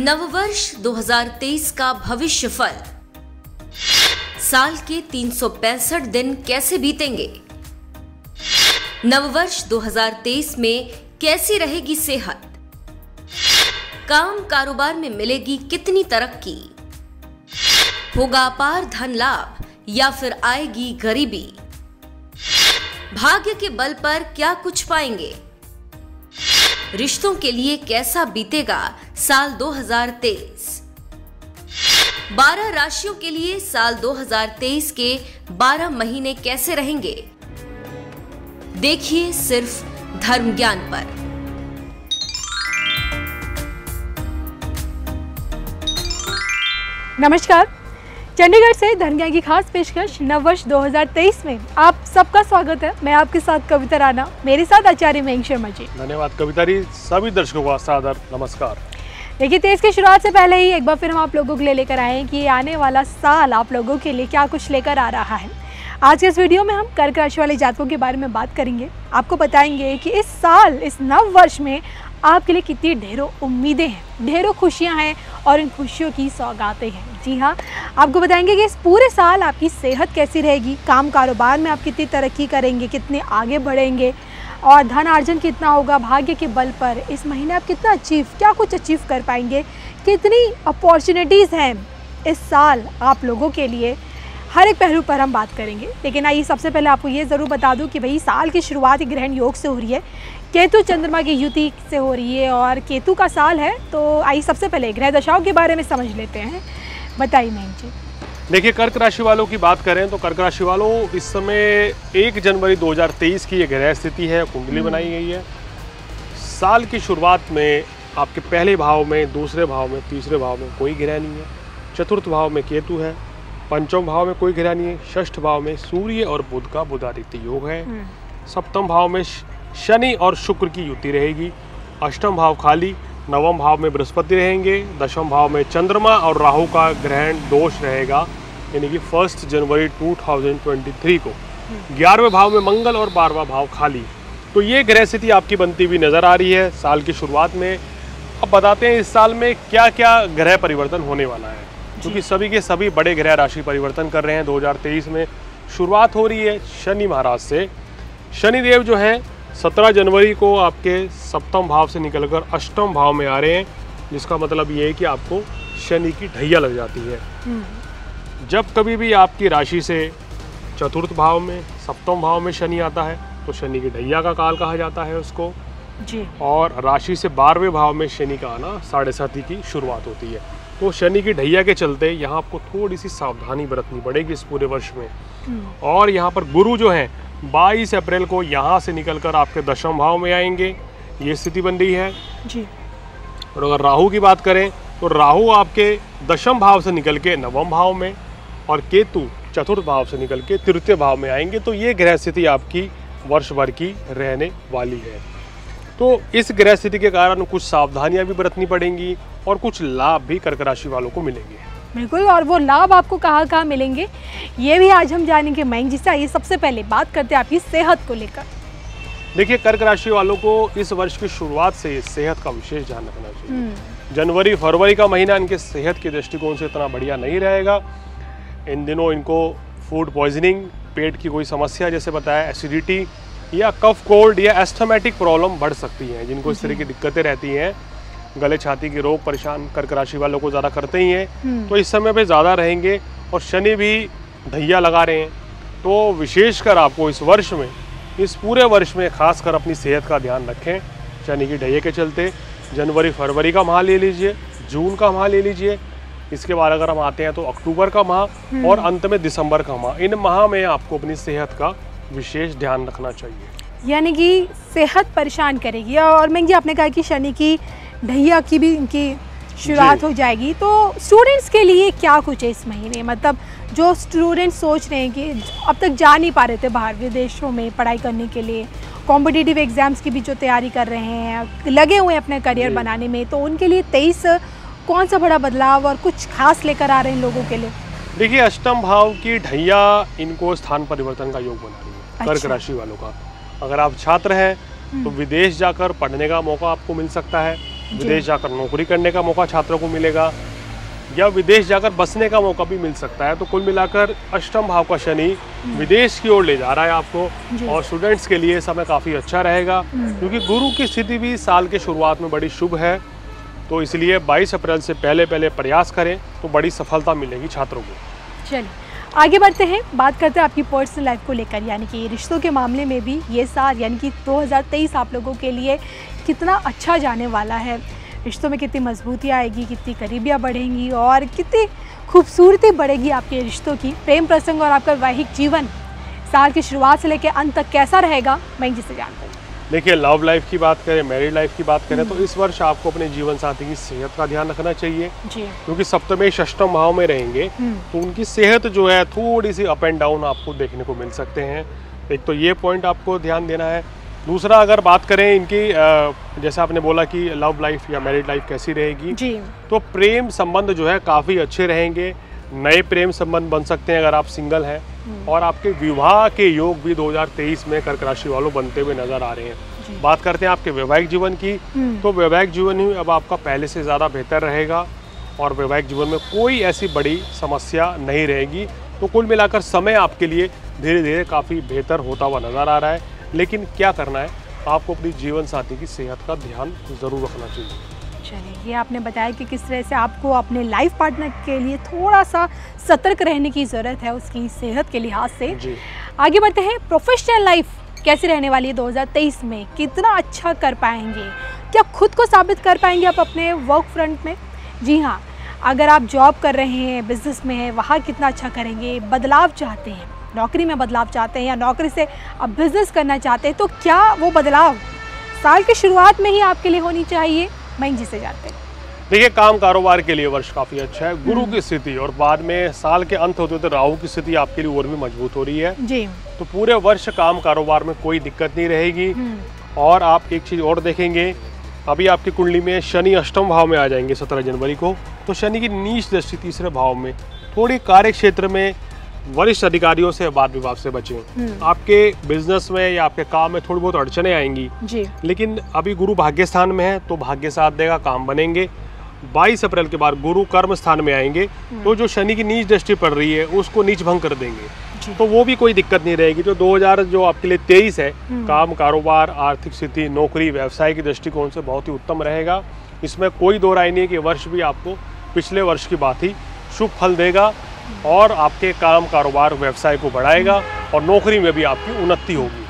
नववर्ष 2023 का भविष्य फल। साल के 365 दिन कैसे बीतेंगे? नववर्ष 2023 में कैसी रहेगी सेहत? काम कारोबार में मिलेगी कितनी तरक्की? होगा अपार धन लाभ या फिर आएगी गरीबी? भाग्य के बल पर क्या कुछ पाएंगे? रिश्तों के लिए कैसा बीतेगा साल 2023? 12 राशियों के लिए साल 2023 के 12 महीने कैसे रहेंगे? देखिए सिर्फ धर्म ज्ञान पर। नमस्कार, चंडीगढ़ से धर्म ज्ञान की खास पेशकश नववर्ष 2023 में आप सबका स्वागत है। मैं आपके साथ कविता राणा, मेरे साथ आचार्य मयंक शर्मा जी। धन्यवाद कविता जी। सभी दर्शकों का सादर नमस्कार। देखिए, तेज की शुरुआत से पहले ही एक बार फिर हम आप लोगों के लिए लेकर आए हैं कि आने वाला साल आप लोगों के लिए क्या कुछ लेकर आ रहा है। आज के इस वीडियो में हम कर्क राशि वाले जातकों के बारे में बात करेंगे। आपको बताएंगे कि इस साल, इस नव वर्ष में आपके लिए कितनी ढेरों उम्मीदें हैं, ढेरों खुशियां हैं और इन खुशियों की सौगातें हैं। जी हाँ, आपको बताएंगे कि इस पूरे साल आपकी सेहत कैसी रहेगी, काम कारोबार में आप कितनी तरक्की करेंगे, कितने आगे बढ़ेंगे और धन अर्जन कितना होगा भाग्य के बल पर। इस महीने आप कितना क्या कुछ अचीव कर पाएंगे, कितनी अपॉर्चुनिटीज़ हैं इस साल आप लोगों के लिए, हर एक पहलू पर हम बात करेंगे। लेकिन आइए सबसे पहले आपको ये ज़रूर बता दूं कि भाई साल की शुरुआत ग्रहण योग से हो रही है, केतु चंद्रमा की युति से हो रही है और केतु का साल है। तो आइए सबसे पहले ग्रह दशाओं के बारे में समझ लेते हैं। बताइए मयंक जी। देखिए, कर्क राशि वालों की बात करें तो कर्क राशि वालों इस समय 1 जनवरी 2023 की ये ग्रह स्थिति है, कुंडली बनाई गई है। साल की शुरुआत में आपके पहले भाव में, दूसरे भाव में, तीसरे भाव में कोई ग्रह नहीं है। चतुर्थ भाव में केतु है, पंचम भाव में कोई ग्रह नहीं है। षष्ठ भाव में सूर्य और बुध का बुधादित्य योग है। सप्तम भाव में शनि और शुक्र की युति रहेगी। अष्टम भाव खाली। नवम भाव में बृहस्पति रहेंगे। दशम भाव में चंद्रमा और राहु का ग्रहण दोष रहेगा, यानी कि 1 जनवरी 2023 को। 11वें भाव में मंगल और 12वां भाव खाली। तो ये ग्रह स्थिति आपकी बनती हुई नजर आ रही है साल की शुरुआत में। अब बताते हैं इस साल में क्या क्या ग्रह परिवर्तन होने वाला है, क्योंकि सभी के सभी बड़े ग्रह राशि परिवर्तन कर रहे हैं। 2023 में शुरुआत हो रही है शनि महाराज से। शनिदेव जो है 17 जनवरी को आपके सप्तम भाव से निकलकर अष्टम भाव में आ रहे हैं, जिसका मतलब ये है कि आपको शनि की ढैया लग जाती है। जब कभी भी आपकी राशि से चतुर्थ भाव में, सप्तम भाव में शनि आता है तो शनि की ढैया का काल कहा जाता है उसको जी। और राशि से 12वें भाव में शनि का आना 7:30 की शुरुआत होती है। तो शनि की ढैया के चलते यहाँ आपको थोड़ी सी सावधानी बरतनी पड़ेगी इस पूरे वर्ष में। और यहाँ पर गुरु जो है 22 अप्रैल को यहाँ से निकलकर आपके दशम भाव में आएंगे, ये स्थिति बन रही है जी। और अगर राहु की बात करें तो राहु आपके दशम भाव से निकल के नवम भाव में और केतु चतुर्थ भाव से निकल के तृतीय भाव में आएंगे। तो ये ग्रह स्थिति आपकी वर्ष भर की रहने वाली है। तो इस ग्रह स्थिति के कारण कुछ सावधानियां भी बरतनी पड़ेंगी और कुछ लाभ भी कर्क राशि वालों को मिलेंगे। बिल्कुल, और वो लाभ आपको कहाँ मिलेंगे ये भी आज हम जानेंगे मयंक जी से। आइए सबसे पहले बात करते हैं आपकी सेहत को लेकर। देखिए, कर्क राशि वालों को इस वर्ष की शुरुआत से सेहत का विशेष ध्यान रखना चाहिए। जनवरी फरवरी का महीना इनके सेहत के दृष्टिकोण से इतना बढ़िया नहीं रहेगा। इन दिनों इनको फूड पॉइजनिंग, पेट की कोई समस्या जैसे बताया, एसिडिटी या कफ कोल्ड या एस्थमेटिक प्रॉब्लम बढ़ सकती हैं। जिनको इस तरह की दिक्कतें रहती हैं, गले छाती के रोग परेशान कर्क राशि वालों को ज़्यादा करते ही हैं, तो इस समय पे ज़्यादा रहेंगे। और शनि भी ढैया लगा रहे हैं, तो विशेषकर आपको इस वर्ष में, इस पूरे वर्ष में खासकर अपनी सेहत का ध्यान रखें। शनि की ढैया के चलते जनवरी फरवरी का माह ले लीजिए, जून का माह ले लीजिए, इसके बाद अगर हम आते हैं तो अक्टूबर का माह और अंत में दिसंबर का माह। इन माह में आपको अपनी सेहत का विशेष ध्यान रखना चाहिए, यानी कि सेहत परेशान करेगी। और मयंक जी, आपने कहा कि शनि की ढैया की भी इनकी शुरुआत हो जाएगी, तो स्टूडेंट्स के लिए क्या कुछ है इस महीने? मतलब जो स्टूडेंट्स सोच रहे हैं कि अब तक जा नहीं पा रहे थे बाहर विदेशों में पढ़ाई करने के लिए, कॉम्पिटिटिव एग्जाम्स की भी जो तैयारी कर रहे हैं, लगे हुए हैं अपने करियर बनाने में, तो उनके लिए 23 कौन सा बड़ा बदलाव और कुछ खास लेकर आ रहे हैं लोगों के लिए? देखिए, अष्टम भाव की ढैया इनको स्थान परिवर्तन का योग बना रही है कर्क राशि वालों का। अगर आप छात्र हैं तो विदेश जाकर पढ़ने का मौका आपको मिल सकता है। विदेश जाकर नौकरी करने का मौका छात्रों को मिलेगा या विदेश जाकर बसने का मौका भी मिल सकता है। तो कुल मिलाकर अष्टम भाव का शनि विदेश की ओर ले जा रहा है आपको, और स्टूडेंट्स के लिए समय काफ़ी अच्छा रहेगा क्योंकि गुरु की स्थिति भी साल के शुरुआत में बड़ी शुभ है। तो इसलिए 22 अप्रैल से पहले प्रयास करें तो बड़ी सफलता मिलेगी छात्रों को। चलिए आगे बढ़ते हैं, बात करते हैं आपकी पर्सनल लाइफ को लेकर, यानी कि रिश्तों के मामले में भी ये साल यानी कि 2023 आप लोगों के लिए कितना अच्छा जाने वाला है। रिश्तों में कितनी मजबूती आएगी, कितनी करीबियाँ बढ़ेंगी और कितनी खूबसूरती बढ़ेगी आपके रिश्तों की। प्रेम प्रसंग और आपका वैवाहिक जीवन साल की शुरुआत से लेकर अंत तक कैसा रहेगा, मैं जिसे जानता हूँ। देखिए, लव लाइफ की बात करें, मैरिड लाइफ की बात करें तो इस वर्ष आपको अपने जीवन साथी की सेहत का ध्यान रखना चाहिए जी। क्योंकि सप्तमेश अष्टम भाव में रहेंगे तो उनकी सेहत जो है थोड़ी सी अप एंड डाउन आपको देखने को मिल सकते हैं। एक तो ये पॉइंट आपको ध्यान देना है। दूसरा, अगर बात करें इनकी जैसे आपने बोला कि लव लाइफ या मैरिड लाइफ कैसी रहेगी जी, तो प्रेम संबंध जो है काफ़ी अच्छे रहेंगे। नए प्रेम संबंध बन सकते हैं अगर आप सिंगल हैं, और आपके विवाह के योग भी 2023 में कर्क राशि वालों बनते हुए नजर आ रहे हैं। बात करते हैं आपके वैवाहिक जीवन की, तो वैवाहिक जीवन ही अब आपका पहले से ज़्यादा बेहतर रहेगा और वैवाहिक जीवन में कोई ऐसी बड़ी समस्या नहीं रहेगी। तो कुल मिलाकर समय आपके लिए धीरे धीरे काफ़ी बेहतर होता हुआ नजर आ रहा है। लेकिन क्या करना है, आपको अपनी जीवन साथी की सेहत का ध्यान ज़रूर रखना चाहिए। चलिए, ये आपने बताया कि किस तरह से आपको अपने लाइफ पार्टनर के लिए थोड़ा सा सतर्क रहने की ज़रूरत है उसकी सेहत के लिहाज से जी। आगे बढ़ते हैं, प्रोफेशनल लाइफ कैसी रहने वाली है 2023 में, कितना अच्छा कर पाएंगे, क्या खुद को साबित कर पाएंगे आप अपने वर्क फ्रंट में? जी हाँ, अगर आप जॉब कर रहे हैं, बिजनेस में हैं, वहाँ कितना अच्छा करेंगे, बदलाव चाहते हैं, नौकरी में बदलाव चाहते हैं या नौकरी से अब बिजनेस करना चाहते हैं, तो क्या वो बदलाव साल की शुरुआत में ही आपके लिए होनी चाहिए? मैं जिसे जानते हैं। देखिए, काम कारोबार के लिए वर्ष काफ़ी अच्छा है। गुरु की स्थिति और बाद में साल के अंत होते तो राहु की स्थिति आपके लिए और भी मजबूत हो रही है जी। तो पूरे वर्ष काम कारोबार में कोई दिक्कत नहीं रहेगी। और आप एक चीज़ और देखेंगे, अभी आपकी कुंडली में शनि अष्टम भाव में आ जाएंगे 17 जनवरी को, तो शनि की नीच दृष्टि तीसरे भाव में, थोड़ी कार्य क्षेत्र में वरिष्ठ अधिकारियों से वाद विवाद से बचें। आपके बिजनेस में या आपके काम में थोड़ी बहुत अड़चने आएंगी जी। लेकिन अभी गुरु भाग्य स्थान में है तो भाग्य साथ देगा, काम बनेंगे। 22 अप्रैल के बाद गुरु कर्म स्थान में आएंगे तो जो शनि की नीच दृष्टि पड़ रही है उसको नीच भंग कर देंगे, तो वो भी कोई दिक्कत नहीं रहेगी। तो 2000 जो आपके लिए 23 है, काम कारोबार, आर्थिक स्थिति, नौकरी, व्यवसाय की दृष्टिकोण से बहुत ही उत्तम रहेगा। इसमें कोई दो राय नहीं है कि वर्ष भी आपको पिछले वर्ष की बात ही शुभ फल देगा और आपके काम कारोबार व्यवसाय को बढ़ाएगा और नौकरी में भी आपकी उन्नति होगी।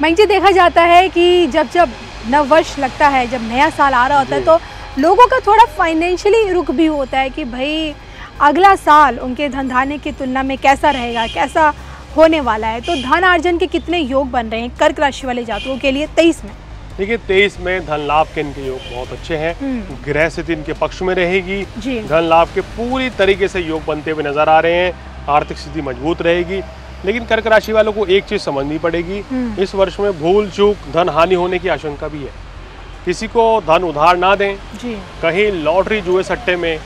मैं जी, देखा जाता है कि जब जब नव वर्ष लगता है, जब नया साल आ रहा होता है, तो लोगों का थोड़ा फाइनेंशियली रुख भी होता है कि भाई अगला साल उनके धंधाने की तुलना में कैसा रहेगा, कैसा होने वाला है। तो धन अर्जन के कितने योग बन रहे हैं कर्क राशि वाले जातकों के लिए 23 में? देखिए, 23 में धन लाभ के इनके योग बहुत अच्छे हैं। ग्रह स्थिति इनके पक्ष में रहेगी, धन लाभ के पूरी तरीके से योग बनते हुए नजर आ रहे हैं। आर्थिक स्थिति मजबूत रहेगी। लेकिन कर्क राशि वालों को एक चीज समझनी पड़ेगी, इस वर्ष में भूल चूक धन हानि होने की आशंका भी है। किसी को धन उधार ना दें जी। कहीं लॉटरी जुए सट्टे में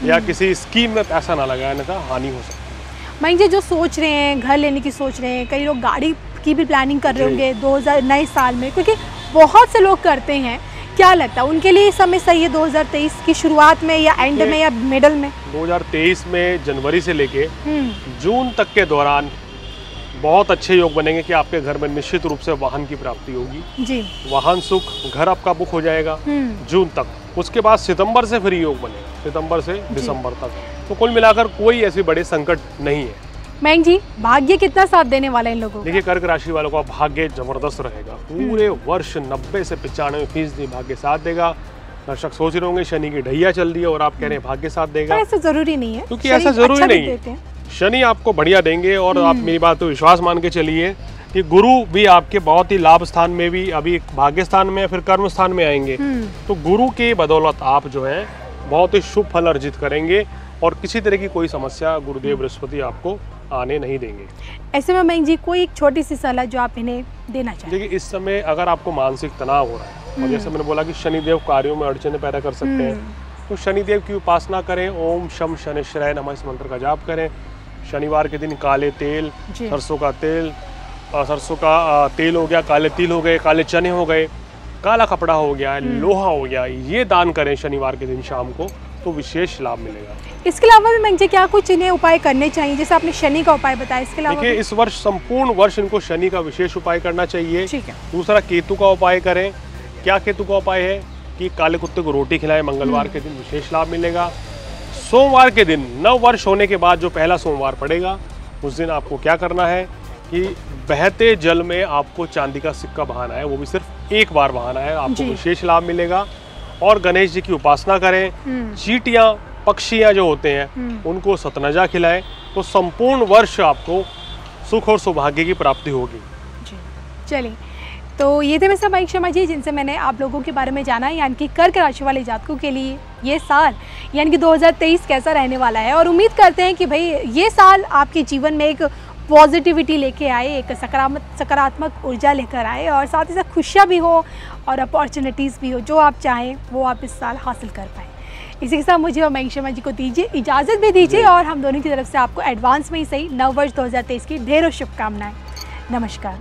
या किसी स्कीम में पैसा ना लगाने का हानि हो सकती है। मैं जी, जो सोच रहे हैं घर लेने की सोच रहे हैं, कई लोग गाड़ी की भी प्लानिंग कर रहे होंगे 2000 नए साल में, क्योंकि बहुत से लोग करते हैं, क्या लगता है उनके लिए समय सही है 2023 की शुरुआत में या एंड में या मिडल में? 2023 में जनवरी से लेके जून तक के दौरान बहुत अच्छे योग बनेंगे कि आपके घर में निश्चित रूप से वाहन की प्राप्ति होगी जी। वाहन सुख, घर आपका बुक हो जाएगा जून तक। उसके बाद सितंबर से फिर योग बनेगा, सितंबर से दिसंबर तक। तो कुल मिलाकर कोई ऐसी बड़े संकट नहीं है। मैं जी, भाग्य कितना साथ देने वाला है इन लोगों? देखिए, कर्क राशि वालों का भाग्य जबरदस्त रहेगा। पूरे वर्ष 90 से 95% भाग्य साथ देगा। दर्शक सोच रहे होंगे शनि की ढैया चल रही है और आप कह रहे हैं भाग्य साथ देगा। ऐसा जरूरी नहीं है, क्योंकि ऐसा जरूरी नहीं है। शनि आपको बढ़िया देंगे और आप मेरी बात तो विश्वास मान के चलिए कि गुरु भी आपके बहुत ही लाभ स्थान में भी अभी भाग्य स्थान में फिर कर्म स्थान में आएंगे। तो गुरु के बदौलत आप जो है बहुत ही शुभ फल अर्जित करेंगे और किसी तरह की कोई समस्या गुरुदेव बृहस्पति आपको आने नहीं देंगे। ऐसे में मैं जी, कोई एक छोटी सी सलाह जो आप इन्हें देना चाहें? देखिए, इस समय अगर आपको मानसिक तनाव हो रहा है और जैसे मैंने बोला कि शनिदेव कार्यों में अड़चने पैदा कर सकते हैं, तो शनिदेव की उपासना करें। ओम शम शनिश्चराय नमः इस मंत्र का जाप करें। शनिवार के दिन काले तेल, सरसों का तेल, सरसों का तेल हो गया, काले तिल हो गए, काले चने हो गए, काला कपड़ा हो गया, लोहा हो गया, ये दान करें शनिवार के दिन शाम को तो विशेष लाभ मिलेगा। इसके अलावा भी मुझे क्या कुछ इन्हें उपाय करने चाहिए, जैसे आपने शनि का उपाय बताया, इसके अलावा? देखिए, इस वर्ष संपूर्ण वर्ष इनको शनि का विशेष उपाय करना चाहिए। ठीक है। दूसरा, केतु का उपाय करें। क्या केतु का उपाय है कि काले कुत्ते को रोटी खिलाएं, मंगलवार के दिन विशेष लाभ मिलेगा। सोमवार के दिन नव वर्ष होने के बाद जो पहला सोमवार पड़ेगा उस दिन आपको क्या करना है कि बहते जल में आपको चांदी का सिक्का बहाना है, वो भी सिर्फ एक बार बहाना है, आपको विशेष लाभ मिलेगा। और गणेश जी की उपासना करें। चींटियां, पक्षियां जो होते हैं उनको सतनजा खिलाएं, तो संपूर्ण वर्ष आपको सुख और सौभाग्य की प्राप्ति होगी। चलिए, तो ये थे मिस्टर मयंक शर्मा जी जिनसे मैंने आप लोगों के बारे में जाना, यानी कि कर्क राशि वाले जातकों के लिए ये साल यानी कि 2023 कैसा रहने वाला है। और उम्मीद करते हैं कि भाई ये साल आपके जीवन में एक पॉजिटिविटी लेके आए, एक सकारात्मक ऊर्जा लेकर आए और साथ ही साथ खुशियाँ भी हो और अपॉर्चुनिटीज़ भी हो, जो आप चाहें वो आप इस साल हासिल कर पाएँ। इसी के साथ मुझे और मयंक शर्मा जी को दीजिए इजाज़त भी दीजिए, और हम दोनों की तरफ से आपको एडवांस में ही सही नव वर्ष 2023 की ढेरों शुभकामनाएं। नमस्कार।